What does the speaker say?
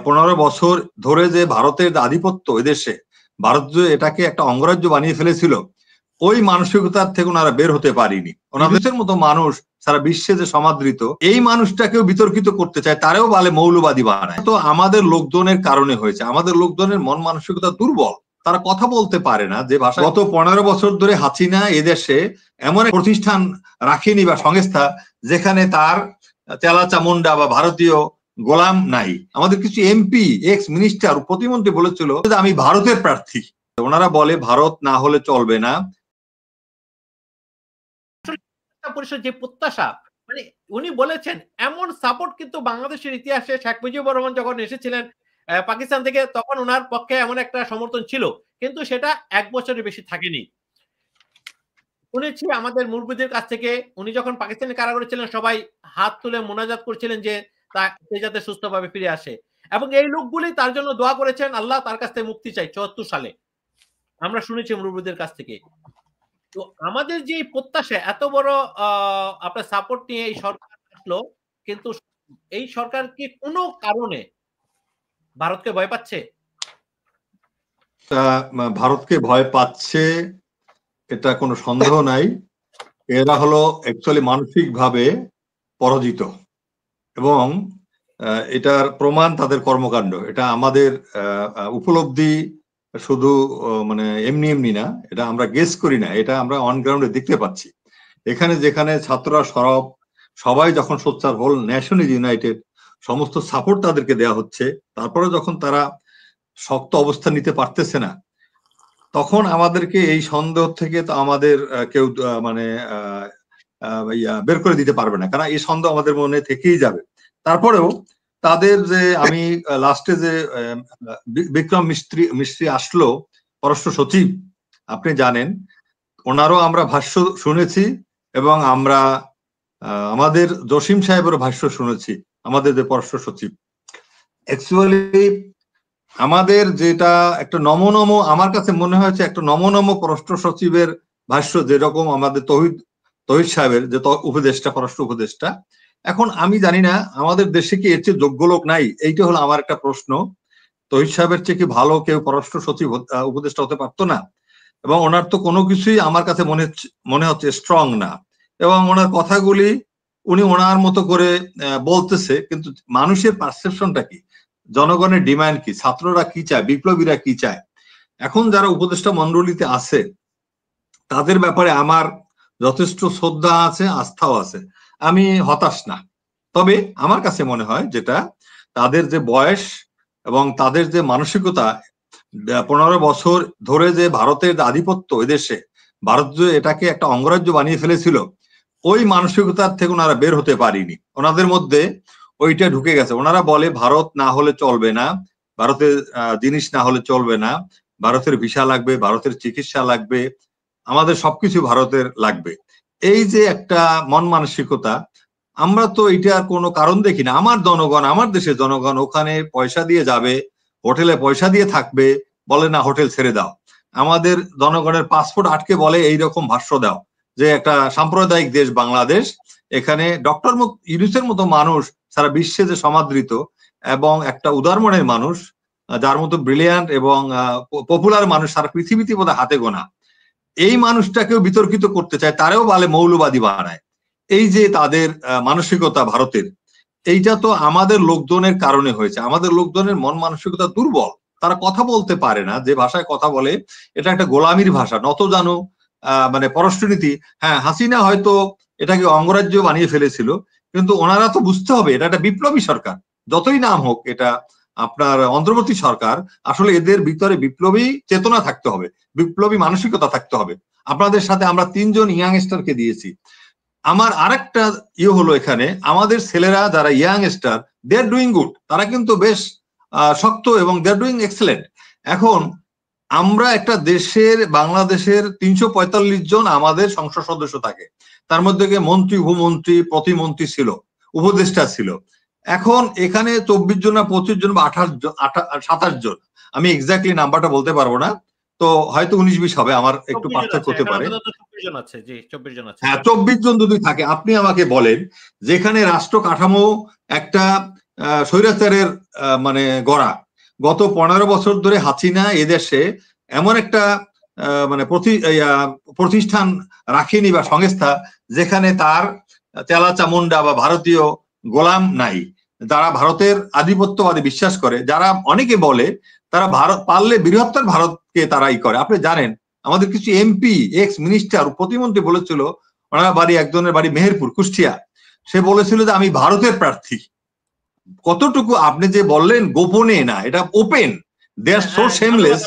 15 বছর ধরে যে ভারতের আধিপত্য এদেশে, ভারত যে এটাকে একটা অঙ্গরাজ্য বানিয়ে ফেলেছিল, ওই মানসিকতার থেকে ওনারা বের হতে পারিনি। ওনাদের মতো মানুষ সারা বিশ্বে যে সমাদৃত, এই মানুষটাকেও বিতর্কিত করতে চায়, তারাও বলে মৌলবাদী বানায়। তো আমাদের লোকজনের কারণে হয়েছে, আমাদের লোকজনের মন মানসিকতা দুর্বল, তারা কথা বলতে পারে না যে ভাষা। গত 15 বছর ধরে হাসিনা এদেশে এমন এক প্রতিষ্ঠান রাখেনি বা সংস্থা যেখানে তার তেলা চামুন্ডা বা ভারতীয় গোলাম নাই। আমাদের কিছু এমপি, এক্স মিনিস্টার, প্রতিমন্ত্রী বলেছিল যে আমি ভারতের প্রার্থী। ওনারা বলে ভারত না হলে চলবে না। পরিষদ যে প্রত্যাশা, মানে উনি বলেছেন এমন সাপোর্ট কিন্তু বাংলাদেশের ইতিহাসে শেখ মুজিবুর রহমান যখন এসেছিলেন পাকিস্তান থেকে, তখন ওনার পক্ষে এমন একটা সমর্থন ছিল, কিন্তু সেটা 1 বছরের বেশি থাকেনি। শুনেছি আমাদের মুরব্বিদের কাছ থেকে, উনি যখন পাকিস্তানের কারাগারে ছিলেন সবাই হাত তুলে মোনাজাত করছিলেন যে সে যাতে সুস্থভাবে ফিরে আসে, এবং এই লোকগুলি তার জন্য দোয়া করেছেন, আল্লাহ তার কাছ থেকে মুক্তি চাই 74 সালে, আমরা শুনেছি মুরব্বিদের কাছ থেকে। তো আমাদের যে প্রত্যাশা, এত বড় আপনার সাপোর্ট নিয়ে এই সরকার আসলো, কিন্তু এই সরকার কি কোনো কারণে ভারতকে ভয় পাচ্ছে? ভারতকে ভয় পাচ্ছে এটা কোনো সন্দেহ নাই। এরা হলো অ্যাকচুয়ালি মানসিকভাবে পরাজিত, এবং এটার প্রমাণ তাদের কর্মকাণ্ড। এটা আমাদের উপলব্ধি শুধু মানে এমনি এমনি না, এটা আমরা গেস করি না, এটা আমরা অন গ্রাউন্ডে দেখতে পাচ্ছি। এখানে যেখানে ছাত্ররা সরব, সবাই যখন সোচ্চার হল, নেশন ইজ ইউনাইটেড, সমস্ত সাপোর্ট তাদেরকে দেওয়া হচ্ছে, তারপরে যখন তারা শক্ত অবস্থান নিতে পারতেছে না, তখন আমাদেরকে এই সন্দেহ থেকে তো আমাদের কেউ মানে বের করে দিতে পারবে না, কারণ এই সন্দেহ আমাদের মনে থেকেই যাবে। তারপরেও তাদের যে আমি লাস্টে যে বিক্রম মিস্ত্রি আসলো পররাষ্ট্র সচিব, আপনি জানেন, ওনারও আমরা ভাষ্য শুনেছি, এবং আমরা আমাদের জসিম সাহেবেরও ভাষ্য শুনেছি, আমাদের যে পররাষ্ট্র সচিব। অ্যাকচুয়ালি আমাদের যেটা একটা নমনম, আমার কাছে মনে হয়েছে একটা নমনম পররাষ্ট্র সচিবের ভাষ্য, যেরকম আমাদের তহিদ সাহেবের যে উপদেষ্টা, পররাষ্ট্র উপদেষ্টা। এখন আমি জানি না আমাদের দেশে কি এর চেয়ে যোগ্য লোক নাই, এইটা হলো আমার একটা প্রশ্ন। তহিদ সাহেবের চেয়ে কি ভালো কেউ পররাষ্ট্র সচিব উপদেষ্টা হতে পারতো না? এবং ওনার তো কোনো কিছুই আমার কাছে মনে হচ্ছে স্ট্রং না, এবং ওনার কথাগুলি উনি ওনার মতো করে বলতেছে, কিন্তু মানুষের পারসেপশনটা কি, জনগণের ডিমান্ড কি, ছাত্ররা কি চায়, বিপ্লবীরা কি চায়। এখন যারা উপদেষ্টা মন্ডলীতে আছে তাদের ব্যাপারে আমার যথেষ্ট শ্রদ্ধা আছে, আস্থাও আছে, আমি হতাশ না। তবে আমার কাছে মনে হয় যেটা তাদের যে বয়স এবং তাদের যে মানসিকতা, 15 বছর ধরে যে ভারতের আধিপত্য এদেশে, ভারত যে এটাকে একটা অঙ্গরাজ্য বানিয়ে ফেলেছিল, ওই মানসিকতার থেকে ওনারা বের হতে পারিনি। ওনাদের মধ্যে ওইটা ঢুকে গেছে। ওনারা বলে ভারত না হলে চলবে না, ভারতের জিনিস না হলে চলবে না, ভারতের ভিসা লাগবে, ভারতের চিকিৎসা লাগবে, আমাদের সবকিছু ভারতের লাগবে। এই যে একটা মন মানসিকতা, আমরা তো এটার কোনো কারণ দেখি না। আমার জনগণ, আমার দেশের জনগণ ওখানে পয়সা দিয়ে যাবে, হোটেলে পয়সা দিয়ে থাকবে, বলে না হোটেল ছেড়ে দাও। আমাদের জনগণের পাসপোর্ট আটকে বলে এইরকম ভাষ্য দাও যে একটা সাম্প্রদায়িক দেশ বাংলাদেশ, এখানে ডক্টর ইউনূসের মতো মানুষ সারা বিশ্বে যে সমাদৃত, এবং একটা উদার মনের মানুষ, যার মতো ব্রিলিয়ান্ট এবং পপুলার মানুষ সারা পৃথিবীতে বোধহয় হাতে গোনা, এই মানুষটাকেও বিতর্কিত করতে চায়, তারাও বলে মৌলবাদী বানায়। এই যে তাদের মানসিকতা ভারতের, এইটা তো আমাদের লোকজনের কারণে হয়েছে। আমাদের লোকজনের মন মানসিকতা দুর্বল, তারা কথা বলতে পারে না, যে ভাষায় কথা বলে এটা একটা গোলামির ভাষা, নত জানো মানে পররাষ্ট্রনীতি। হ্যাঁ, হাসিনা হয়তো এটাকে অঙ্গরাজ্য বানিয়ে ফেলেছিল, কিন্তু ওনারা তো বুঝতে হবে এটা একটা বিপ্লবী সরকার, যতই নাম হোক এটা আপনার অন্তর্বর্তী সরকার, আসলে এদের ভিতরে বিপ্লবী চেতনা থাকতে হবে, বিপ্লবী মানসিকতা থাকতে হবে। আপনাদের সাথে আমরা 3 জন ইয়াংস্টারকে দিয়েছি। আমার আরেকটা হলো, এখানে আমাদের ছেলেরা যারা youngster, they are doing good, তারা কিন্তু বেশ শক্ত এবং দে আর ডুইং এক্সেলেন্ট। এখন আমরা একটা দেশের, বাংলাদেশের 345 জন আমাদের সংসদ সদস্য থাকে, তার মধ্যে মন্ত্রী, উপমন্ত্রী, প্রতিমন্ত্রী ছিল, উপদেষ্টা ছিল। এখন এখানে 24 জন না 25 জন বা 27 জন, আমি এক্স্যাক্টলি নাম্বারটা বলতে পারবো না, তো হয়তো 19-20 হবে, আমার একটু পার্থক্য হতে পারে। হ্যাঁ, 24 জন যদি থাকে, আপনি আমাকে বলেন যেখানে রাষ্ট্র কাঠামো একটা স্বৈরাচারের মানে গড়া। গত 15 বছর ধরে হাসিনা এদেশে এমন একটা মানে প্রতিষ্ঠান রাখেনি বা সংস্থা যেখানে তার চেলা চামুন্ডা বা ভারতীয় গোলাম নাই, যারা ভারতের আধিপত্যবাদী বিশ্বাস করে, যারা অনেকে বলে তারা ভারত পারলে বৃহত্তর ভারতকে তারাই করে। আপনি জানেন আমাদের কিছু এমপি, এক্স মিনিস্টার, প্রতিমন্ত্রী বলেছিল, ওনার বাড়ি, একজনের বাড়ি মেহেরপুর, কুষ্টিয়া, সে বলেছিল যে আমি ভারতের প্রার্থী। কতটুকু আপনি যে বললেন গোপনে না, এটা ওপেন, দে আর সো শেমলেস।